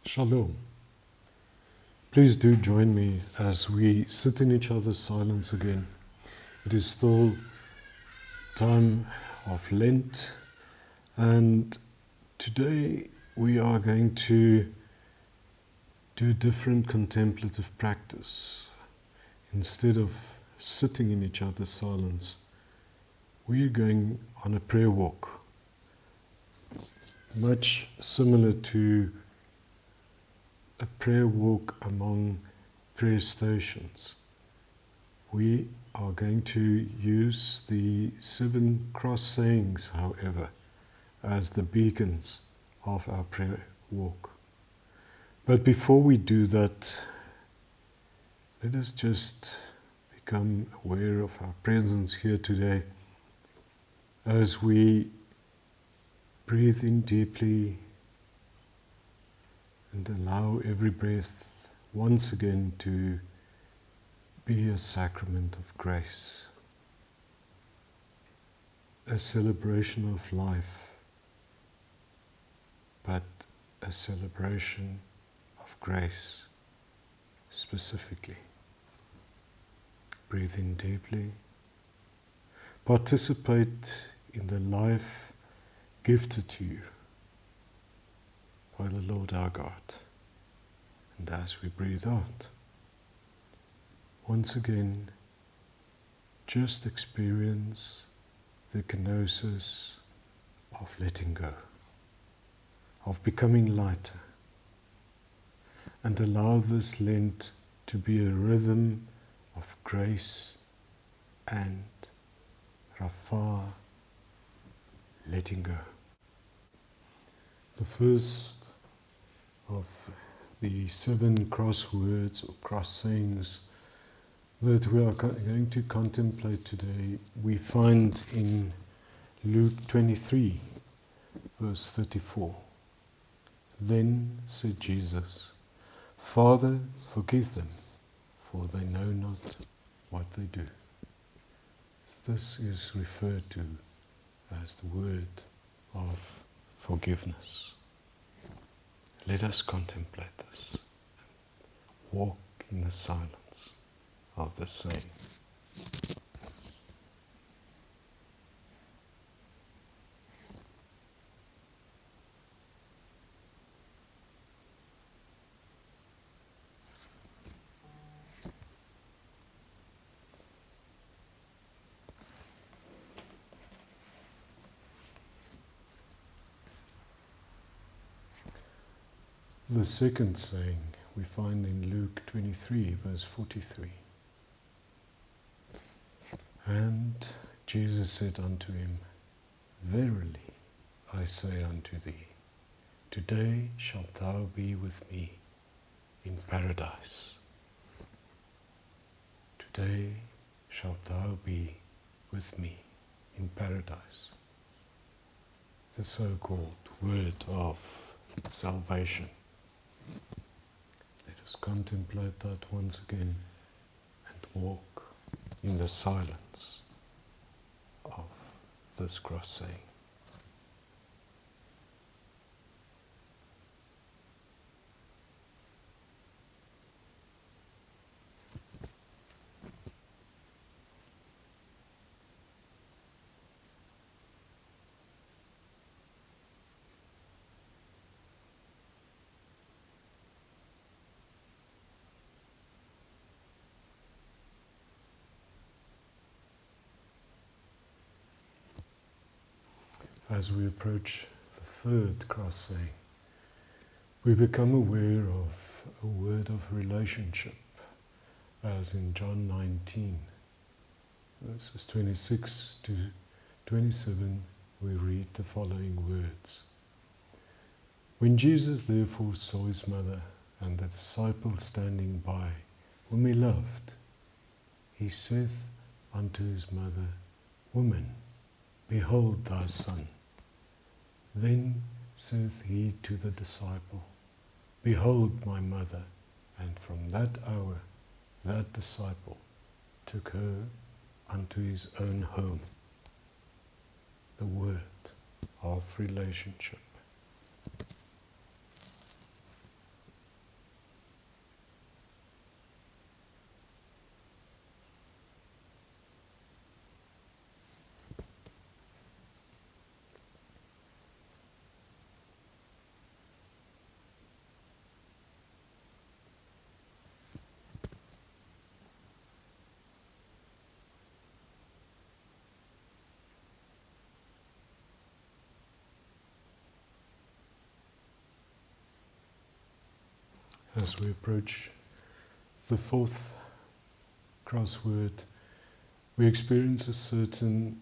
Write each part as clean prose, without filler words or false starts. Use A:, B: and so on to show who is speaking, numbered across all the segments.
A: Shalom. Please do join me as we sit in each other's silence again. It is still time of Lent, and today we are going to do a different contemplative practice. Instead of sitting in each other's silence, we are going on a prayer walk, much similar to a prayer walk among prayer stations. We are going to use the 7 cross sayings, however, as the beacons of our prayer walk. But before we do that, let us just become aware of our presence here today as we breathe in deeply and allow every breath once again to be a sacrament of grace, a celebration of life, but a celebration of grace specifically. Breathe in deeply. Participate in the life gifted to you by the Lord our God. And as we breathe out, once again, just experience the kenosis of letting go, of becoming lighter, and allow this Lent to be a rhythm of grace and Rafa, letting go. The first of the 7 crosswords or cross sayings that we are going to contemplate today, we find in Luke 23, verse 34. Then said Jesus, "Father, forgive them, for they know not what they do." This is referred to as the word of forgiveness. Let us contemplate this, walk in the silence of the saying. The second saying we find in Luke 23, verse 43. And Jesus said unto him, "Verily I say unto thee, today shalt thou be with me in paradise." Today shalt thou be with me in paradise. The so-called word of salvation. Let us contemplate that once again and walk in the silence of this cross saying. As we approach the third cross saying, we become aware of a word of relationship, as in John 19, verses 26 to 27, we read the following words. When Jesus therefore saw his mother and the disciple standing by, whom he loved, he saith unto his mother, "Woman, behold thy son." Then saith he to the disciple, "Behold my mother." And from that hour that disciple took her unto his own home. The word of relationship. As we approach the fourth crossword, we experience a certain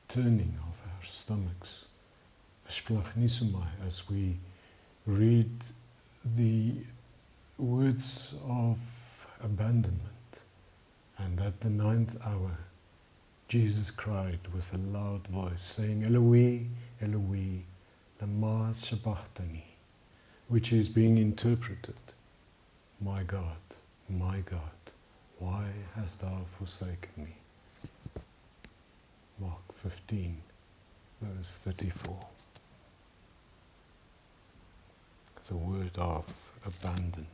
A: turning of our stomachs, splachnisumai, as we read the words of abandonment. And at the 9th hour, Jesus cried with a loud voice, saying, Eloi, Eloi, lama sabachthani, which is being interpreted, my God, why hast thou forsaken me? Mark 15, verse 34. The word of abandonment.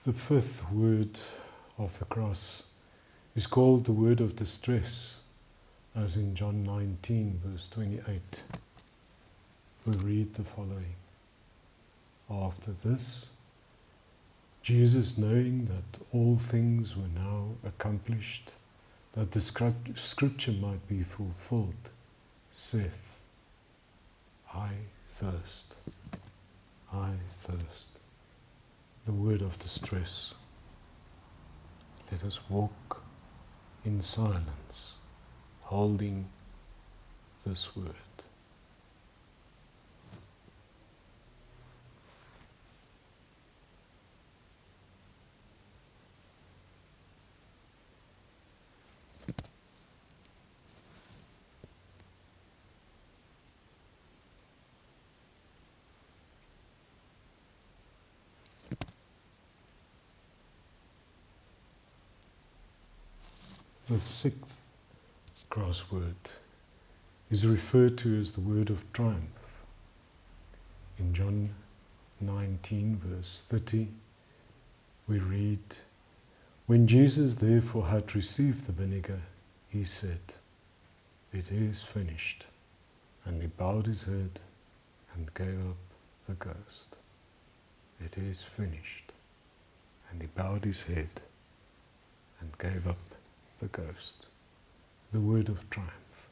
A: The fifth word of the cross is called the word of distress, as in John 19, verse 28. We read the following. After this, Jesus, knowing that all things were now accomplished, that the scripture might be fulfilled, saith, I thirst, I thirst. The word of distress. Let us walk in silence, holding this word. The sixth crossword is referred to as the word of triumph. In John 19, verse 30, we read, When Jesus therefore had received the vinegar, he said, It is finished. And he bowed his head and gave up the ghost. It is finished. And he bowed his head and gave up the ghost. The word of triumph.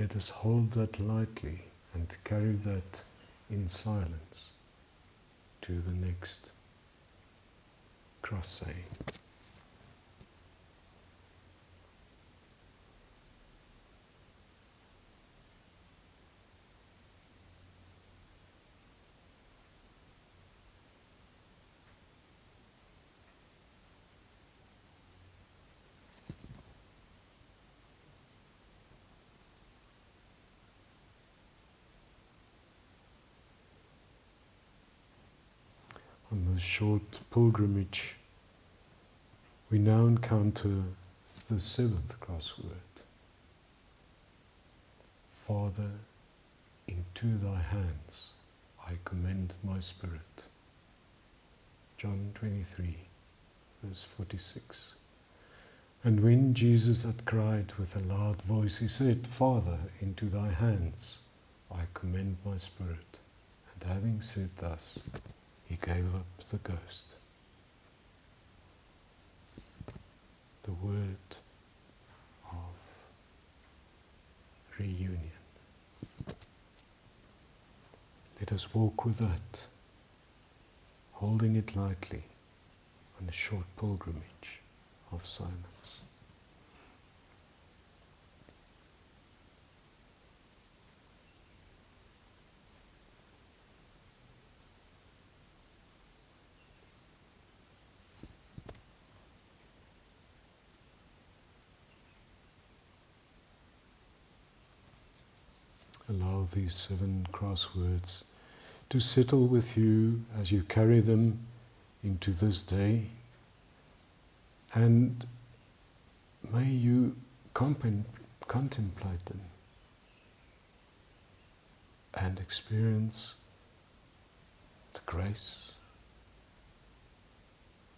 A: Let us hold that lightly and carry that in silence to the next cross saying. On this short pilgrimage, we now encounter the seventh crossword. Father, into thy hands I commend my spirit. John 23, verse 46. And when Jesus had cried with a loud voice, he said, Father, into thy hands I commend my spirit. And having said thus, he gave up the ghost. The word of reunion. Let us walk with that, holding it lightly on a short pilgrimage of silence. Allow these 7 crosswords to settle with you as you carry them into this day, and may you contemplate them and experience the grace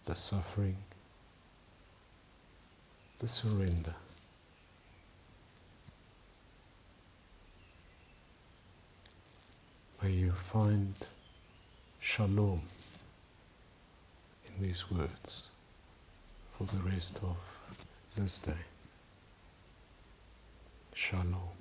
A: the suffering, the surrender. May you find shalom in these words for the rest of this day. Shalom.